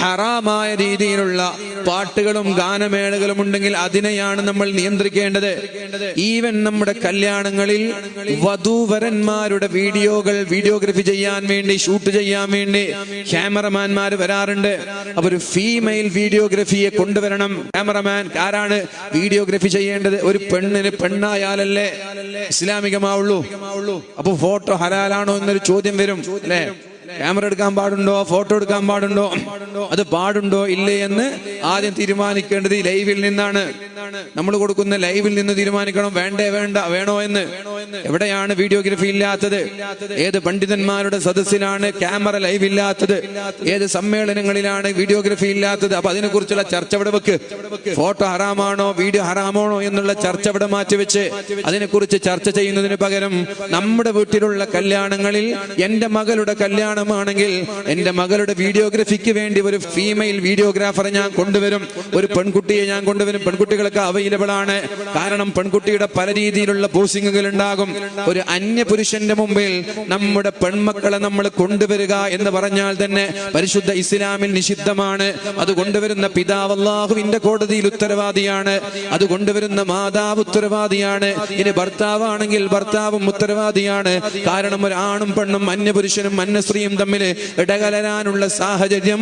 ഹറാമായ രീതിയിലുള്ള പാട്ടുകളും ഗാനമേളകളും ഉണ്ടെങ്കിൽ അതിനെയാണ് നമ്മൾ നിയന്ത്രിക്കേണ്ടത്. ഈവൻ നമ്മുടെ കല്യാണങ്ങളിൽ വധൂവരന്മാരുടെ വീഡിയോഗ്രാഫി ചെയ്യാൻ വേണ്ടി, ഷൂട്ട് ചെയ്യാൻ വേണ്ടി ക്യാമറമാൻമാർ വരാറുണ്ട്. അപ്പൊ ഒരു ഫീമെയിൽ വീഡിയോഗ്രാഫിയെ കൊണ്ടുവരണം. ക്യാമറമാൻ ആരാണ് വീഡിയോഗ്രാഫി ചെയ്യേണ്ടത്? ഒരു പെണ്ണിന് പെണ്ണായാലല്ലേ ഇസ്ലാമികമാവുള്ളൂ. അപ്പൊ ഫോട്ടോ ഹലാലാണോ എന്നൊരു ചോദ്യം വരും അല്ലേ? ക്യാമറ എടുക്കാൻ പാടുണ്ടോ, ഫോട്ടോ എടുക്കാൻ പാടുണ്ടോ, അത് പാടുണ്ടോ ഇല്ലേ എന്ന് ആദ്യം തീരുമാനിക്കേണ്ടത് ഈ ലൈവിൽ നിന്നാണ്. നമ്മൾ കൊടുക്കുന്ന ലൈവിൽ നിന്ന് തീരുമാനിക്കണം വേണോ എന്ന്. എവിടെയാണ് വീഡിയോഗ്രാഫി ഇല്ലാത്തത്? ഏത് പണ്ഡിതന്മാരുടെ സദസ്സിലാണ് ക്യാമറ ലൈവ് ഇല്ലാത്തത്? ഏത് സമ്മേളനങ്ങളിലാണ് വീഡിയോഗ്രാഫി ഇല്ലാത്തത്? അപ്പൊ അതിനെ കുറിച്ചുള്ള ചർച്ച ഇവിടെ വെക്ക്. ഫോട്ടോ ഹറാമാണോ, വീഡിയോ ഹറാമാണോ എന്നുള്ള ചർച്ച ഇവിടെ മാറ്റിവെച്ച് അതിനെക്കുറിച്ച് ചർച്ച ചെയ്യുന്നതിന് പകരം നമ്മുടെ വീട്ടിലുള്ള കല്യാണങ്ങളിൽ എന്റെ മകളുടെ കല്യാണമാണെങ്കിൽ എന്റെ മകളുടെ വീഡിയോഗ്രാഫിക്ക് വേണ്ടി ഒരു ഫീമെയിൽ വീഡിയോഗ്രാഫറെ ഞാൻ കൊണ്ടുവരും, ഒരു പെൺകുട്ടിയെ ഞാൻ കൊണ്ടുവരും. പെൺകുട്ടികളൊക്കെ അവൈലബിൾ ആണ്. കാരണം പെൺകുട്ടിയുടെ പല രീതിയിലുള്ള പോസിങ്ങുകൾ ഉണ്ടാകും. ഒരു അന്യ പുരുഷന്റെ മുമ്പിൽ നമ്മുടെ പെൺമക്കളെ നമ്മൾ കൊണ്ടുവരിക എന്ന് പറഞ്ഞാൽ തന്നെ പരിശുദ്ധ ഇസ്ലാമിൽ നിഷിദ്ധമാണ്. അത് കൊണ്ടുവരുന്ന പിതാവ് അല്ലാഹുവിന്റെ കോടതിയിൽ ഉത്തരവാദിയാണ്. അത് കൊണ്ടുവരുന്ന മാതാവ് ഉത്തരവാദിയാണ്. ഇനി ഭർത്താവാണെങ്കിൽ ഭർത്താവും ഉത്തരവാദിയാണ്. കാരണം ഒരു ആണും പെണ്ണും അന്യപുരുഷനും അന്യസ്ത്രീയും തമ്മിൽ ഇടകലരാനുള്ള സാഹചര്യം